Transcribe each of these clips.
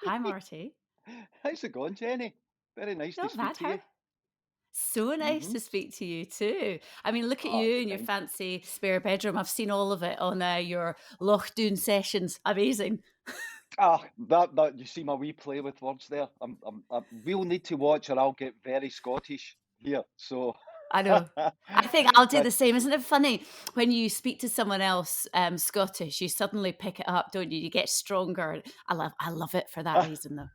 Hi, Marty. How's it going, Jenny? Very nice to Not speak bad, to how? you. So nice Hmm. to speak to you too. I mean, look at Oh, you you're in your kind. fancy spare bedroom. I've seen all of it on your Loch Doon sessions. Amazing. That you see my wee play with words there. We'll need to watch, or I'll get very Scottish here. So, I know. I think I'll do but the same. Isn't it funny when you speak to someone else Scottish, you suddenly pick it up, don't you? You get stronger. I love it for that reason though.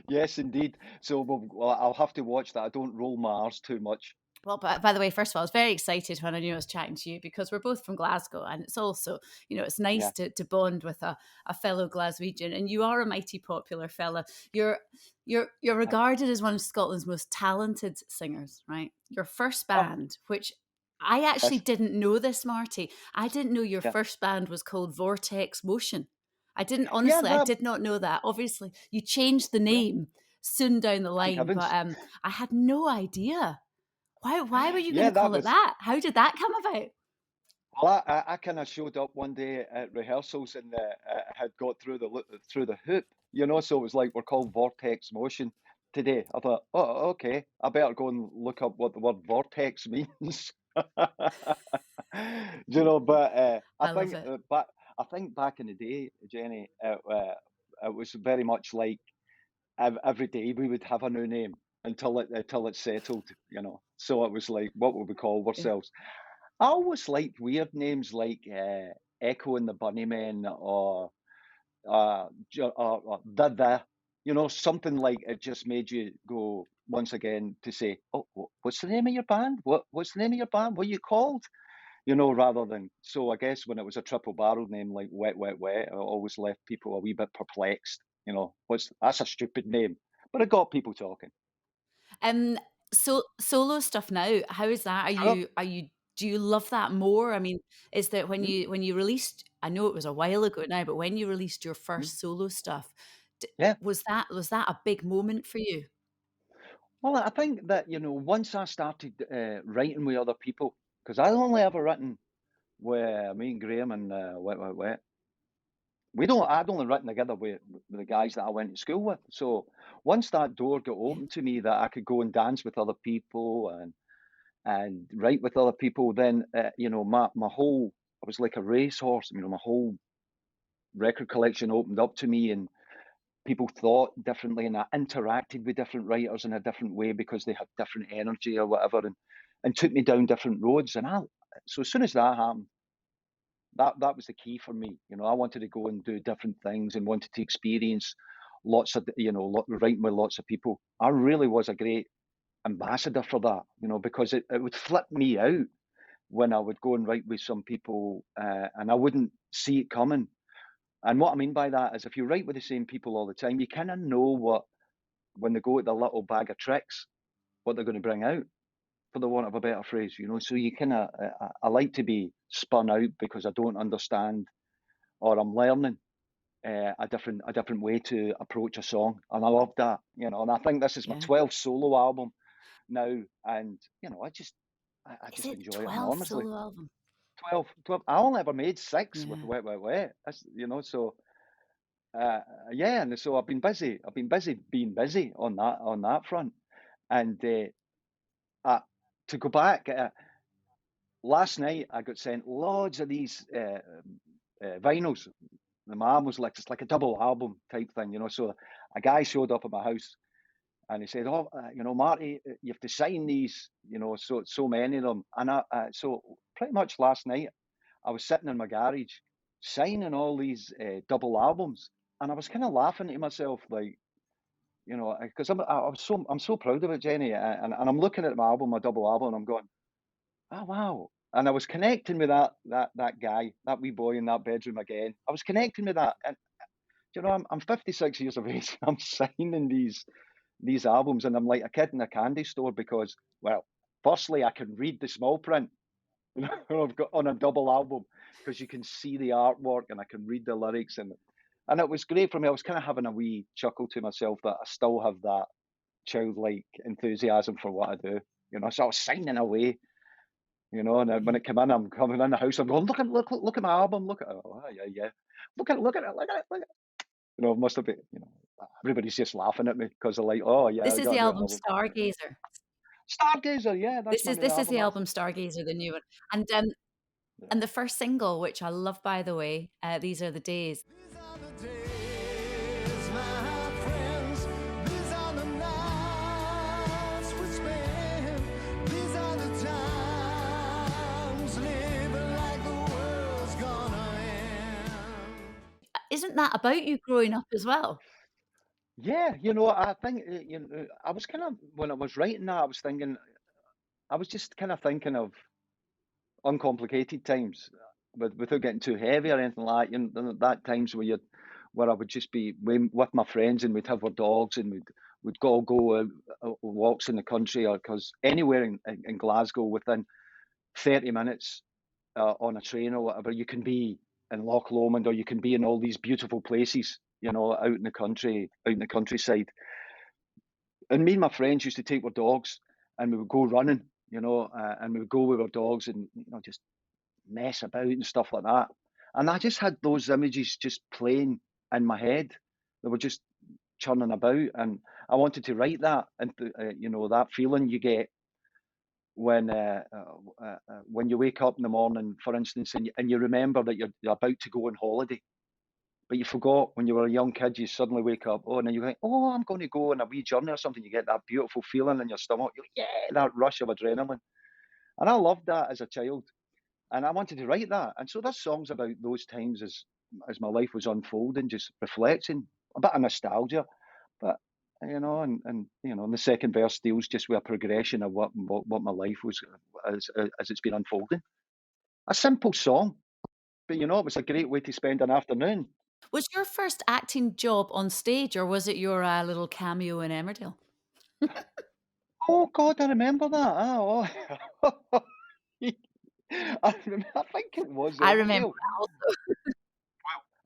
yes, indeed. So, well, I'll have to watch that. I don't roll my R's too much. Well, by the way, first of all, I was very excited when I knew I was chatting to you because we're both from Glasgow, and it's also, it's nice Yeah. to bond with a fellow Glaswegian. And you are a mighty popular fella. You're Thank regarded as one of Scotland's most talented singers, right? Your first Oh, band, which I actually yes. didn't know this, Marty. I didn't know your Yeah. first band was called Vortex Motion. I didn't Yeah. honestly. I That. did not know that. Obviously, you changed the Yeah. name soon down the Thank line, but heavens. I had no idea. Why were you Yeah, gonna that call it was. that? How did that come about? Well, I kind of showed up one day at rehearsals and had got through through the hoop, So it was like we're called vortex motion today. I thought, oh, okay, I better go and look up what the word vortex means. But I love it. I think back in the day, Jenny, it was very much like every day we would have a new name until it settled. So it was like, what would we call Yeah. ourselves? I always liked weird names like Echo and the Bunnymen or something like it just made you go once again to say, "Oh, what's the name of your band? What's the name of your band? What are you called?" Rather than so. I guess when it was a triple-barreled name like Wet Wet Wet, it always left people a wee bit perplexed. What's that's a stupid name, but it got people talking. Um, solo stuff now, how is that? Are Sure. you do you love that more? I mean, is that when Mm, you released, I know it was a while ago now, but when you released your mm. first solo stuff, d Yeah. was that a big moment for you? Well, I think that, once I started writing with other people, because I only ever written with me and Graham and Wet Wet Wet. I'd only written together with the guys that I went to school with. So once that door got Yeah. open to me that I could go and dance with other people and write with other people, then, my whole, I was like a racehorse, my whole record collection opened up to me and people thought differently and I interacted with different writers in a different way because they had different energy or whatever and took me down different roads. So as soon as that happened, that was the key for me. I wanted to go and do different things and wanted to experience lots of, writing with lots of people. I really was a great ambassador for that, because it would flip me out when I would go and write with some people and I wouldn't see it coming. And what I mean by that is if you write with the same people all the time, you kind of know when they go at the little bag of tricks, what they're going to bring out, for the want of a better phrase. So you kind of, I like to be spun out because I don't understand or I'm learning a different way to approach a song, and I love that. And I think this is my Yeah. 12th solo album now, and I Is just it enjoy it 12 enormously. solo album? 12, 12. I only ever made six with Yeah. Wet Wet Wet. So uh, yeah, and so I've been busy. I've been busy being busy on that front, and to go back. Last night I got sent loads of these vinyls. The mum was like, it's like a double album type thing. So a guy showed up at my house and he said, "Oh, Marty, you have to sign these, so many of them." And so pretty much last night I was sitting in my garage signing all these double albums, and I was kind of laughing to myself, like, because I'm so proud of it, Jenny, and I'm looking at my album, my double album, and I'm going, "Oh wow." And I was connecting with that guy, that wee boy in that bedroom again. I was connecting with that, and I'm 56 years of age. I'm signing these albums, and I'm like a kid in a candy store because, well, firstly, I can read the small print, I've got on a double album because you can see the artwork and I can read the lyrics, and it was great for me. I was kind of having a wee chuckle to myself that I still have that childlike enthusiasm for what I do. So I was signing away. And then when Mhm. it came in, I'm coming in the house. I'm going, look at my album. Look at it. Oh, yeah, yeah. Look at it. Look at it. Look at it. Look at it. It must have been, everybody's just laughing at me because they're like, "Oh, yeah, This I is got the a new album album." Stargazer. Stargazer, yeah, that's This my is new this is album. the That's album Stargazer, the new one, yeah. and the first single, which I love, by the way, "These Are the Days." These are the days, my friends. These are the nights we spend. These are the times living like the world's gonna end. Isn't that about you growing up as well? Yeah, I think, I was kind of when I was writing that, I was just kind of thinking of uncomplicated times, without getting too heavy or anything like that. That times where I would just be with my friends and we'd have our dogs and we'd go walks in the country, or because anywhere in Glasgow within 30 minutes on a train or whatever, you can be in Loch Lomond, or you can be in all these beautiful places, out in the country, out in the countryside. And me and my friends used to take our dogs and we would go running, and we would go with our dogs and just mess about and stuff like that. And I just had those images just playing in my head. They were just churning about, and I wanted to write that, and that feeling you get when you wake up in the morning, for instance, and you remember that you're about to go on holiday, but you forgot when you were a young kid. You suddenly wake up, oh, and then you think, oh, I'm going to go on a wee journey or something. You get that beautiful feeling in your stomach. Yeah, that rush of adrenaline, and I loved that as a child. And I wanted to write that. And so this song's about those times as my life was unfolding, just reflecting a bit of nostalgia. But and the second verse deals just with a progression of what my life was as it's been unfolding. A simple song, but it was a great way to spend an afternoon. Was your first acting job on stage, or was it your, little cameo in Emmerdale? Oh God, I remember that. Oh, I think it was I remember Emmerdale.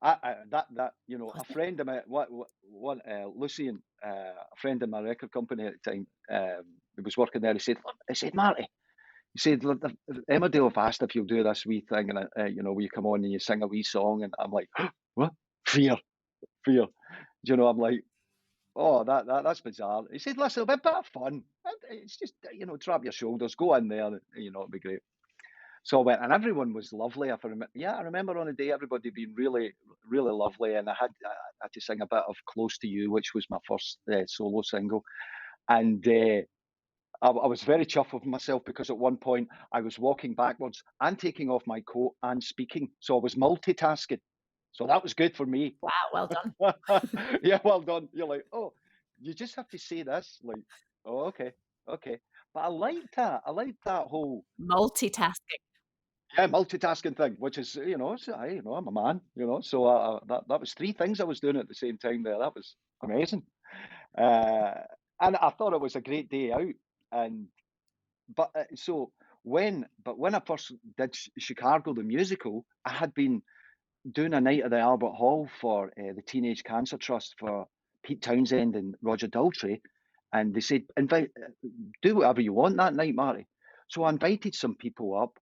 that also. A friend of mine, one Lucian, a friend in my record company at the time, who was working there. He said, Marty, he said, "Look, Emmerdale have asked if you'll do this wee thing, and will you come on and you sing a wee song?" And I'm like, what? Fear, fear. I'm like, oh, that's bizarre. He said, listen, it'll be a bit of fun. It's just, drop your shoulders, go in there, it'll be great. So I went, and everyone was lovely. If I remember, yeah, I remember on the day everybody being really, really lovely, and I had to sing a bit of "Close to You," which was my first solo single, and I was very chuffed with myself because at one point I was walking backwards and taking off my coat and speaking, so I was multitasking. So that was good for me. Wow, well done. Yeah, well done. You're like, oh, you just have to say this, like, oh, okay, okay. But I liked that. I liked that whole Multitasking. yeah, multitasking thing, which is, I'm a man, so that was three things I was doing at the same time there. That was amazing. Uh, and I thought it was a great day out. And but so when I first did Chicago the musical, I had been doing a night at the Albert Hall for the Teenage Cancer Trust for Pete Townsend and Roger Daltrey, and they said invite, do whatever you want that night, Marty. So I invited some people up.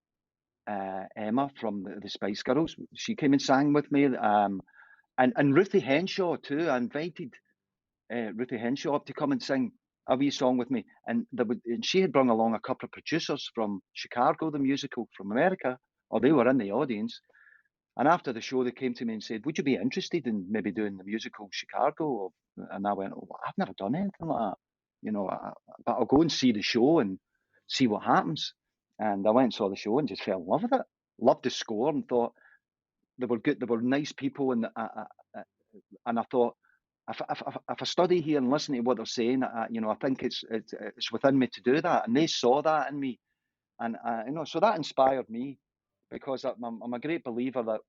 Emma from the Spice Girls, she came and sang with me, and Ruthie Henshaw too. I invited Ruthie Henshaw up to come and sing a wee song with me, and she had brought along a couple of producers from Chicago, the musical from America, or they were in the audience. And after the show, they came to me and said, "Would you be interested in maybe doing the musical Chicago?" And I went, "Oh, I've never done anything like that, but I'll go and see the show and see what happens." And I went and saw the show and just fell in love with it. Loved the score and thought they were good. They were nice people, and I thought if I study here and listen to what they're saying, I think it's within me to do that. And they saw that in me, and so that inspired me because I'm a great believer that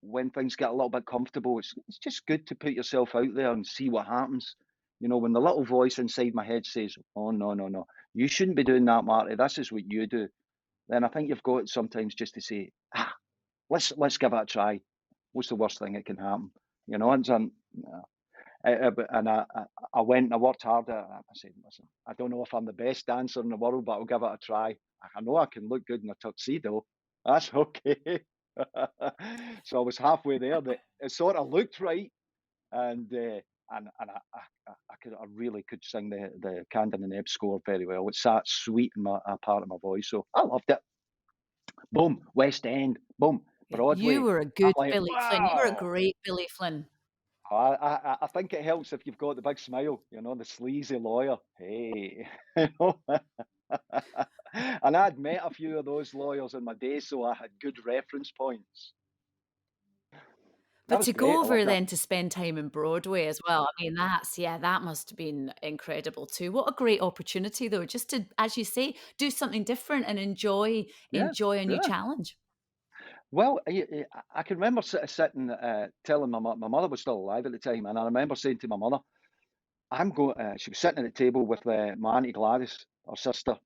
when things get a little bit comfortable, it's just good to put yourself out there and see what happens. When the little voice inside my head says, "Oh no, no, no, you shouldn't be doing that, Marty. This is what you do." Then I think you've got sometimes just to say, let's give it a try. What's the worst thing that can happen? And I went and I worked harder. I said, listen, I don't know if I'm the best dancer in the world, but I'll give it a try. I know I can look good in a tuxedo. That's okay. So I was halfway there. It sort of looked right, and I really could sing the Candon and Ebb score very well. It's that sweet in a part of my voice, so I loved it. Boom, West End, boom, Broadway. You were a I'm good like, Billy Flynn. You were a wow. great Billy Flynn. I think it helps if you've got the big smile, the sleazy lawyer. Hey, and I'd met a few of those lawyers in my day, so I had good reference points. That But was to great. go I over loved it. then to spend time in Broadway as well, I mean, that must have been incredible too. What a great opportunity though, just to, as you say, do something different and enjoy Yeah, a new yeah. challenge. Well, I can remember sitting, telling my mother was still alive at the time, and I remember saying to my mother, "I'm going." She was sitting at the table with my auntie Gladys, her sister,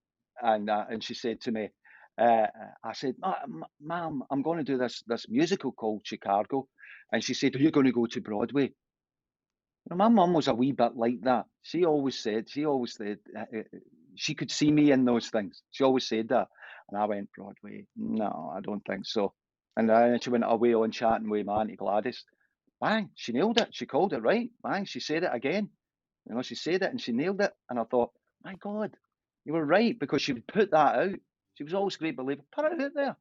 and she said to me, "I said, Ma'am, I'm going to do this musical called Chicago," and she said, "Are you going to go to Broadway?" My mum was a wee bit like that. She always said, she could see me in those things. She always said that. And I went, Broadway? No, I don't think so. And then she went away on chatting with my Auntie Gladys. Bang, she nailed it. She called it right. Bang, she said it again. She said it and she nailed it. And I thought, my God, you were right, because she would put that out. She was always a great believer. Put it out there.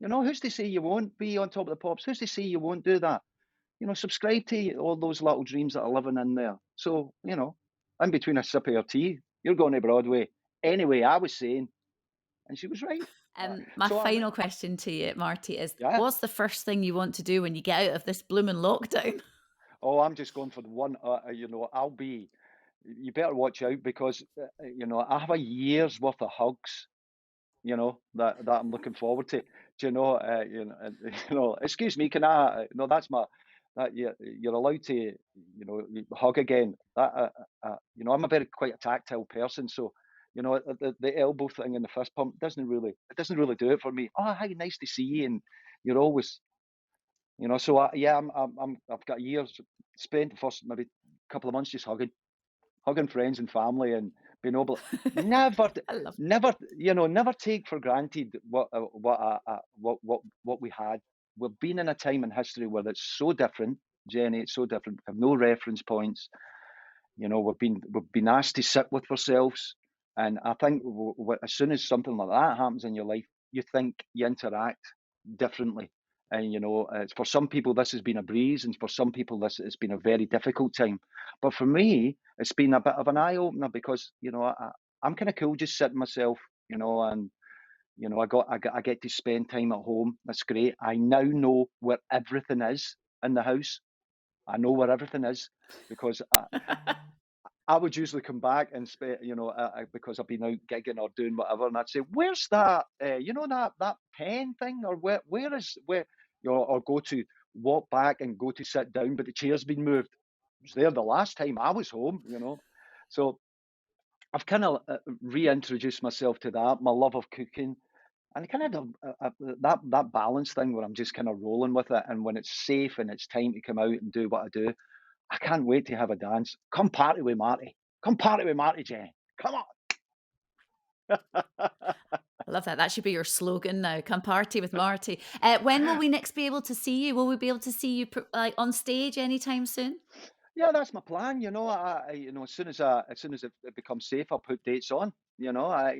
Who's to say you won't be on top of the pops? Who's to say you won't do that? Subscribe to all those little dreams that are living in there. So, in between a sip of your tea, you're going to Broadway. Anyway, I was saying, and she was right. My So final question to you, Marty, is yeah. what's the first thing you want to do when you get out of this blooming lockdown? Oh, I'm just going for the one. I'll be. You better watch out, because I have a year's worth of hugs. That I'm looking forward to. Do you know? Excuse me, can I? No, that's my. That you're allowed to, hug again. That I'm a very quite a tactile person, so the elbow thing and the fist pump doesn't really do it for me. Oh, hi, nice to see you, and you're always, So I've got years spent the first maybe couple of months just hugging friends and family, and being able never I love never never take for granted what we had. We've been in a time in history where it's so different, Jenny. It's so different. We have no reference points. We've been asked to sit with ourselves, and I think as soon as something like that happens in your life, you think, you interact differently. And for some people this has been a breeze, and for some people this has been a very difficult time. But for me, it's been a bit of an eye opener, because I'm kind of cool just sitting myself, and I get to spend time at home. That's great. I now know where everything is in the house. I know where everything is, because I would usually come back and because I've been out gigging or doing whatever, and I'd say, "Where's that? That pen thing, or where or go to walk back and go to sit down, but the chair's been moved. It was there the last time I was home, So I've kind of reintroduced myself to that, my love of cooking, and kind of that balance thing where I'm just kind of rolling with it, and when it's safe and it's time to come out and do what I do, I can't wait to have a dance. Come party with Marty. Come party with Marty, Jenny. Come on. I love that. That should be your slogan now. Come party with Marty. When will we next be able to see you? Will we be able to see you on stage anytime soon? Yeah, that's my plan. As soon as it becomes safe, I'll put dates on. I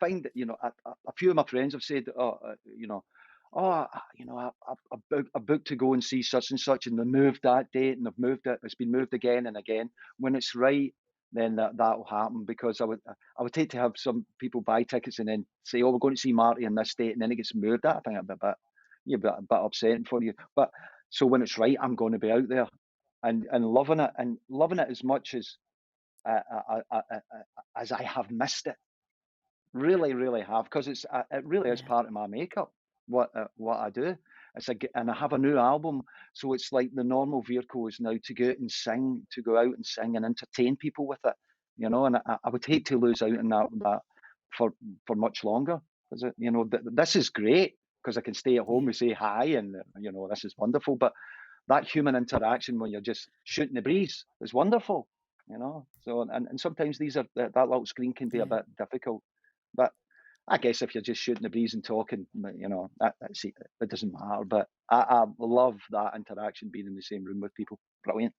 find that a few of my friends have said, I booked to go and see such and such, and they moved that date, and they've moved it. It's been moved again and again. When it's right, then that will happen, because I would hate to have some people buy tickets and then say, "Oh, we're going to see Marty in this date," and then it gets moved. That I think it'd be a bit upsetting for you. But so when it's right, I'm going to be out there, and loving it as much as I have missed it. Really, really have, because it really is Yeah. part of my makeup. What I do, and I have a new album, so it's like the normal vehicle is now to go out and sing and entertain people with it, And I would hate to lose out on that for much longer, because this is great, because I can stay at home and say hi, and this is wonderful. But that human interaction when you're just shooting the breeze is wonderful, So and sometimes that little screen can be a Yeah. bit difficult, but I guess if you're just shooting the breeze and talking, you know, that's it. It doesn't matter. But I love that interaction, being in the same room with people. Brilliant.